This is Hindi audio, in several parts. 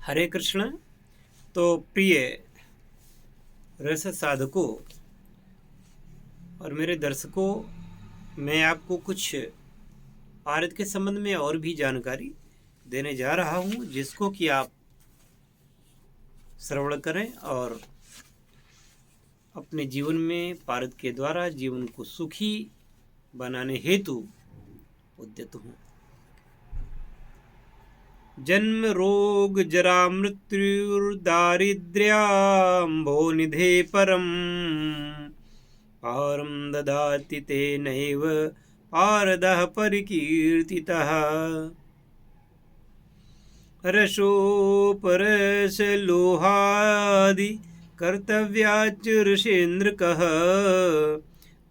हरे कृष्ण। तो प्रिय रस साधकों और मेरे दर्शकों, मैं आपको कुछ पारद के संबंध में और भी जानकारी देने जा रहा हूं, जिसको कि आप श्रवण करें और अपने जीवन में पारद के द्वारा जीवन को सुखी बनाने हेतु उद्यत हों। जन्म रोग जरा मृत्युर्दारिद्र्याम्भो निधे परम पारं ददाति तेनैव पारदः परिकीर्तितः। रसोपरसलोहादि कर्तव्याच ऋषेन्द्रकः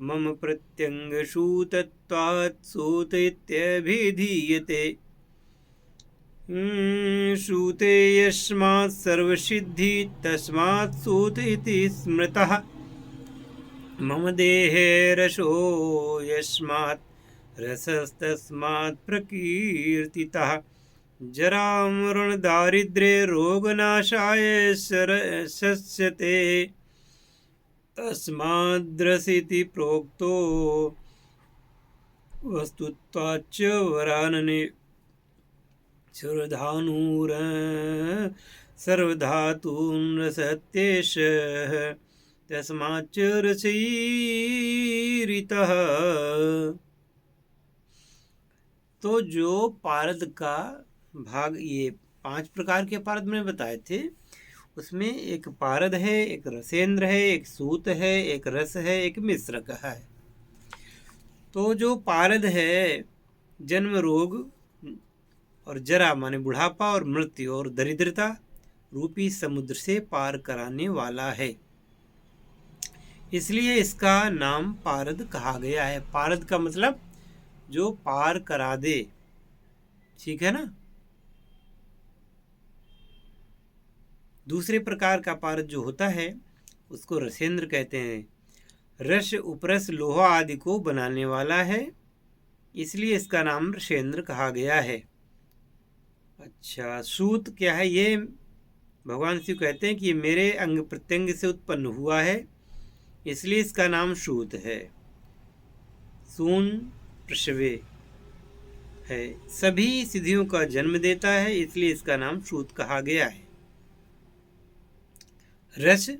मम प्रत्यङ्गसूतत्वात् सूत इत्यभिधीयते। सूते यस्मात् सर्वसिद्धि तस्मात् सूत इति स्मृतः। मम देहे रसो यस्मात् रसस्तस्मात् प्रकीर्तितः। जरामरण दारिद्र्ये रोगनाशाय शस्यते तस्माद्रसिति प्रोक्तो वस्तुत्वाच्च वरानने। सुरधानूर सर्वधातून् रसत्येषः तस्माच्च रसैरितः। तो जो पारद का भाग, ये 5 प्रकार के पारद मैंने बताए थे, उसमें एक पारद है, एक रसेंद्र है, एक सूत है, एक रस है, एक मिश्रक है। तो जो पारद है जन्म रोग और जरा माने बुढ़ापा और मृत्यु और दरिद्रता रूपी समुद्र से पार कराने वाला है, इसलिए इसका नाम पारद कहा गया है। पारद का मतलब जो पार करा दे, ठीक है ना। दूसरे प्रकार का पारद जो होता है उसको रसेंद्र कहते हैं। रस उपरस लोहा आदि को बनाने वाला है, इसलिए इसका नाम रसेंद्र कहा गया है। अच्छा, सूत क्या है? ये भगवान शिव कहते हैं कि ये मेरे अंग प्रत्यंग से उत्पन्न हुआ है, इसलिए इसका नाम सूत है। सून प्रसवे है, सभी सिद्धियों का जन्म देता है, इसलिए इसका नाम सूत कहा गया है। रस,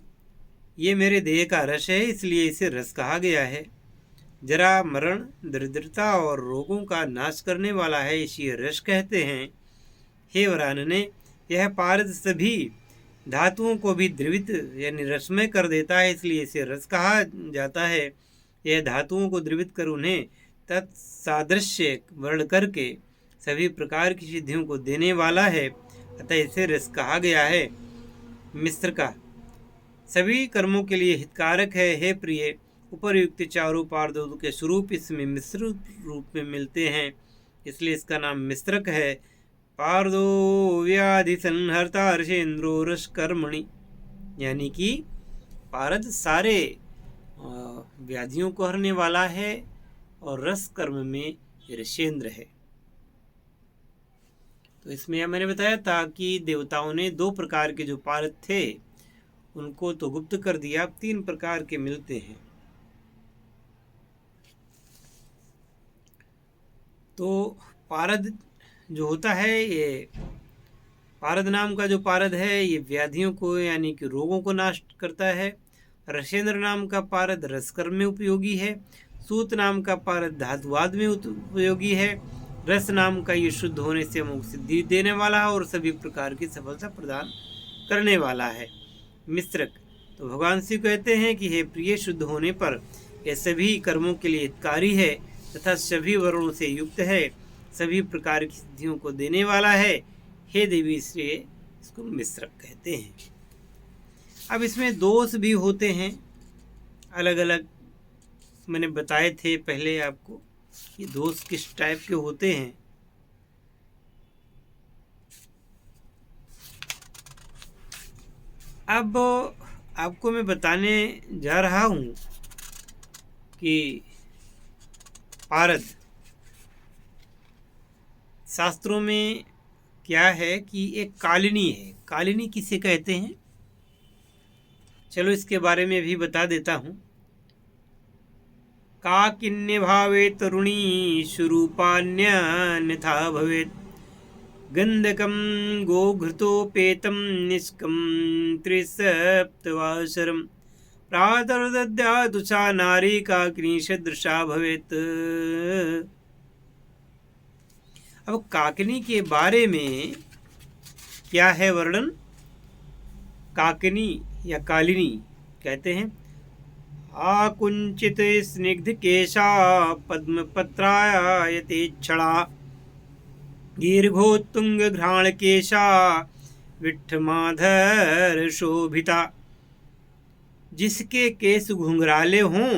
ये मेरे देह का रस है, इसलिए इसे रस कहा गया है। जरा मरण दरिद्रता और रोगों का नाश करने वाला है, इसे रस कहते हैं। हे वरानने, यह पारद सभी धातुओं को भी द्रवित यानी रसमय कर देता है, इसलिए इसे रस कहा जाता है। यह धातुओं को द्रवित कर उन्हें तत्सादृश्य वर्ण करके सभी प्रकार की सिद्धियों को देने वाला है, अतः इसे रस कहा गया है। मिश्र का सभी कर्मों के लिए हितकारक है। हे प्रिय, उपरयुक्त चारों पारदों के स्वरूप इसमें मिश्र रूप में मिलते हैं, इसलिए इसका नाम मिश्रक है। पारदो व्याधि संहर्ता रसेंद्रो रस कर्मणि, यानी कि पारद सारे व्याधियों को हरने वाला है और रस कर्म में रसेंद्र है। तो इसमें मैंने बताया था कि देवताओं ने 2 प्रकार के जो पारद थे उनको तो गुप्त कर दिया, अब 3 प्रकार के मिलते हैं। तो पारद जो होता है, ये पारद नाम का जो पारद है ये व्याधियों को यानी कि रोगों को नाश करता है। रसेंद्र नाम का पारद रसकर्म में उपयोगी है। सूत नाम का पारद धातुवाद में उपयोगी है। रस नाम का ये शुद्ध होने से मोक्ष सिद्धि देने वाला है और सभी प्रकार की सफलता प्रदान करने वाला है। मिश्रक, तो भगवान शिव कहते हैं कि हे प्रिय, शुद्ध होने पर यह सभी कर्मों के लिए हितकारी है तथा सभी वर्णों से युक्त है, सभी प्रकार की सिद्धियों को देने वाला है। हे देवी, इसलिए इसको मिश्रक कहते हैं। अब इसमें दोष भी होते हैं, अलग अलग मैंने बताए थे पहले आपको, ये दोष किस टाइप के होते हैं। अब आपको मैं बताने जा रहा हूँ कि पारद शास्त्रों में क्या है कि एक कालिनी है। कालिनी किसे कहते हैं, चलो इसके बारे में भी बता देता हूँ। काकिन्य भावे तरुणी शुरूपान्यथा भवेत्, गंधकं गोघृतोपेतं निष्कं त्रिसप्तवासरं, प्रातर्दद्यातु सा नारी काकिनी सदृशा भवेत्। अब काकिनी के बारे में क्या है वर्णन। काकिनी या कालिनी कहते हैं, आकुंचित स्निग्ध केशा पद्मपत्रायते क्षणा, दीर्घोत्तुंग घ्राण केशा विठ्ठमाधर शोभिता। जिसके केस घुंघराले हों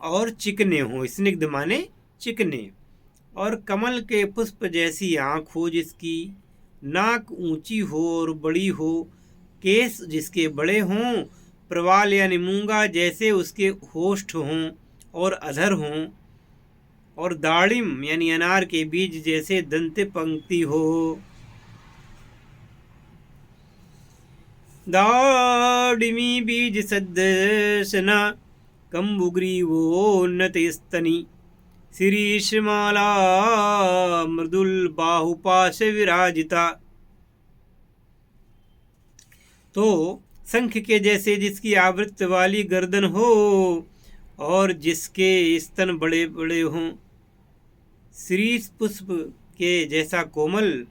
और चिकने हों, स्निग्ध माने चिकने, और कमल के पुष्प जैसी आँख हो जिसकी, नाक ऊंची हो और बड़ी हो, केस जिसके बड़े हों, प्रवाल यानी मूंगा जैसे उसके होष्ठ हों और अधर हों, और दाड़िम यानी अनार के बीज जैसे दंत पंक्ति हो। दाड़िमी बीज सदृशना कंबुग्रीवोन्नत स्तनी, शिरीषमाला मृदुल बाहुपाश विराजिता। तो शंख के जैसे जिसकी आवृत्त वाली गर्दन हो और जिसके स्तन बड़े बड़े हों, शीरीष पुष्प के जैसा कोमल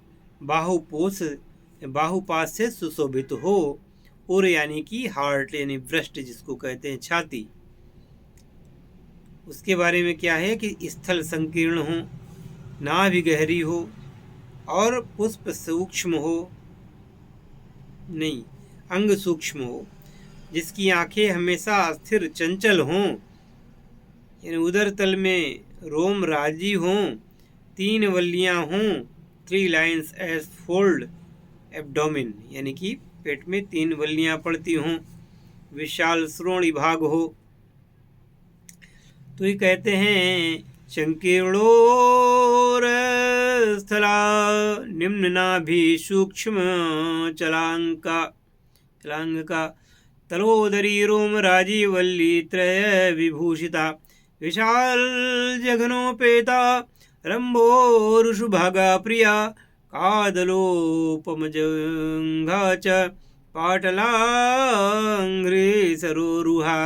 बाहुपाश से सुशोभित हो, और यानी कि हार्ट यानी ब्रेस्ट जिसको कहते हैं, छाती। उसके बारे में क्या है कि स्थल संकीर्ण हो, नाभि गहरी हो और पुष्प सूक्ष्म हो, नहीं अंग सूक्ष्म हो, जिसकी आंखें हमेशा स्थिर चंचल हों, यानी उदर तल में रोम राजी हों, 3 वल्लियां हों, 3 लाइन्स एज फोल्ड एब्डोमिन, यानी कि पेट में 3 वल्लियां पड़ती हों, विशाल श्रोणी भाग हो। तो ये कहते हैं संकीर्णोर स्थला निम्न नाभि सूक्ष्म चलांग का, तलोदरी रोम राजी वल्ली त्रय विभूषिता, विशाल जघनोपेता रंभोरुषु भागा प्रिया, कादलोपमजंघा च पाटलांघ्रि सरोरुहा,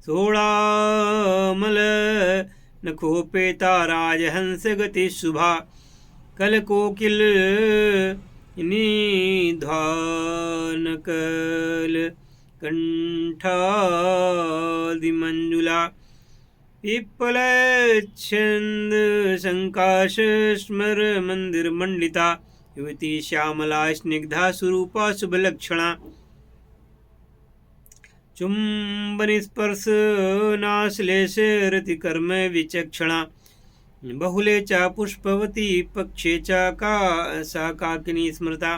सोड़ामल नखोपेता राजहंस गति शुभा, कलकोकिल निधानकल कंठादिमंजुला, पिप्पल छंद संकाश स्मर मंदिर मंडिता, युवती श्यामला स्निग्धा स्वरूपा शुभलक्षणा, चुंबन स्पर्श नाश्लेष रतिकर्म विचक्षणा, बहुले च पुष्पवती पक्षे च सा काकिनी स्मृता,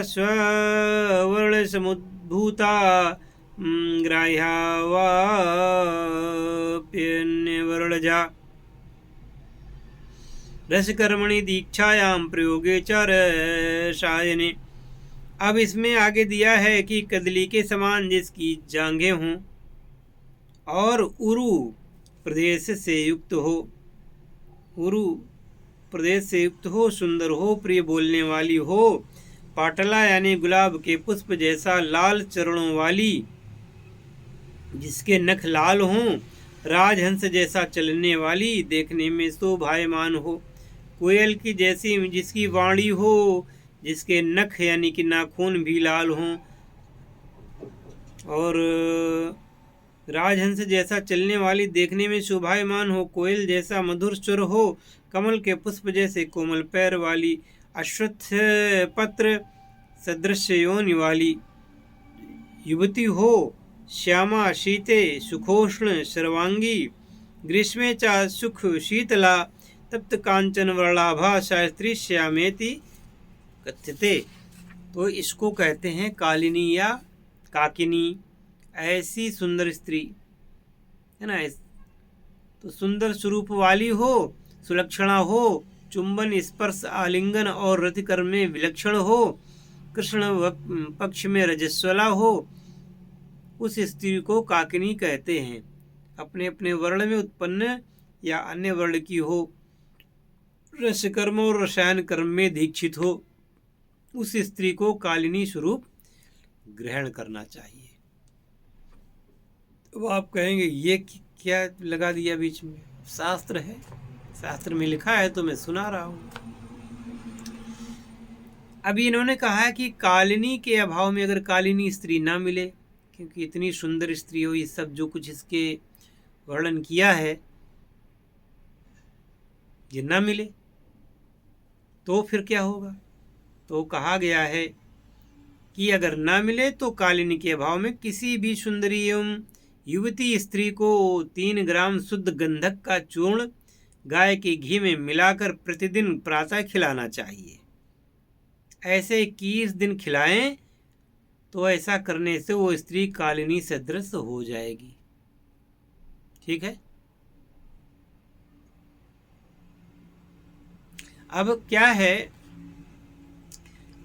स्वर्ण समुद्भूता ग्राह्या वाप्यन्यवर्णजा, रसकर्मणि दीक्षायां प्रयोगे च रसायने। अब इसमें आगे दिया है कि कदली के समान जिसकी जांघें हों और उरु प्रदेश से युक्त हो, सुंदर हो, प्रिय बोलने वाली हो, पाटला यानी गुलाब के पुष्प जैसा लाल चरणों वाली, जिसके नख लाल हों, राजहंस जैसा चलने वाली, देखने में शोभायमान हो, कोयल की जैसी जिसकी वाणी हो, जिसके नख यानी कि नाखून भी लाल हों, और राजहंस जैसा चलने वाली, देखने में शोभायमान हो, कोयल जैसा मधुर स्वर हो, कमल के पुष्प जैसे कोमल पैर वाली, अश्वत्थ पत्र सदृश योनि वाली युवती हो, श्यामा शीते सुखोष्ण सर्वांगी, ग्रीष्मे च सुख शीतला, तप्त कांचन वर्णाभा शास्त्री श्यामेति कथ्यते। तो इसको कहते हैं कालिनी या काकिनी, ऐसी सुंदर स्त्री है ना। तो सुंदर स्वरूप वाली हो, सुलक्षणा हो, चुंबन, स्पर्श, आलिंगन और रतिकर्म में विलक्षण हो, कृष्ण पक्ष में रजस्वला हो, उस स्त्री को काकिनी कहते हैं। अपने अपने वर्ण में उत्पन्न या अन्य वर्ण की हो, रसकर्म और रसायन कर्म में दीक्षित हो, उस स्त्री को कालिनी स्वरूप ग्रहण करना चाहिए। वो आप कहेंगे ये क्या लगा दिया बीच में? शास्त्र है, शास्त्र में लिखा है तो मैं सुना रहा हूँ। अभी इन्होंने कहा है कि कालिनी के अभाव में अगर कालिनी स्त्री ना मिले, क्योंकि इतनी सुंदर स्त्री हो, ये सब जो कुछ इसके वर्णन किया है, ये ना मिले तो फिर क्या होगा? तो कहा गया है कि अगर ना मिले तो कालिनी के अभाव में किसी भी सुंदरी एवं युवती स्त्री को 3 ग्राम शुद्ध गंधक का चूर्ण गाय के घी में मिलाकर प्रतिदिन प्रातः खिलाना चाहिए। ऐसे 21 दिन खिलाएं तो ऐसा करने से वो स्त्री कालिनी सदृश हो जाएगी। ठीक है। अब क्या है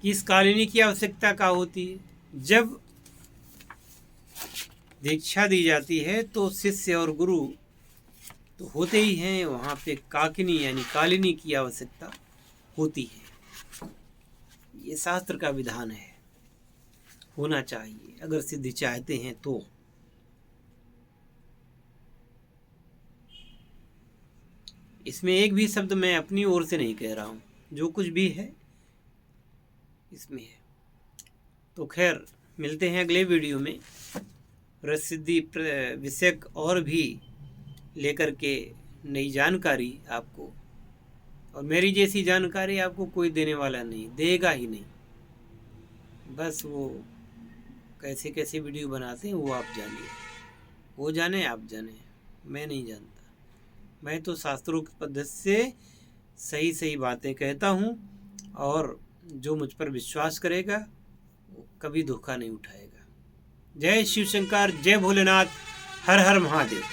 कि इस कालिनी की आवश्यकता क्या होती है? जब दीक्षा दी जाती है तो शिष्य और गुरु तो होते ही हैं, वहाँ पे काकिनी यानी कालिनी की आवश्यकता होती है। ये शास्त्र का विधान है, होना चाहिए अगर सिद्धि चाहते हैं तो। इसमें एक भी शब्द मैं अपनी ओर से नहीं कह रहा हूँ, जो कुछ भी है इसमें है। तो खैर, मिलते हैं अगले वीडियो में रस सिद्धि विषयक और भी लेकर के नई जानकारी आपको, और मेरी जैसी जानकारी आपको कोई देने वाला नहीं, देगा ही नहीं। बस वो कैसे कैसे वीडियो बनाते हैं वो आप जानिए, वो जाने आप जाने, मैं नहीं जानता। मैं तो शास्त्रों की पद्धति से सही सही बातें कहता हूँ, और जो मुझ पर विश्वास करेगा वो कभी धोखा नहीं उठाएगा। जय शिव शंकर, जय भोलेनाथ, हर हर महादेव।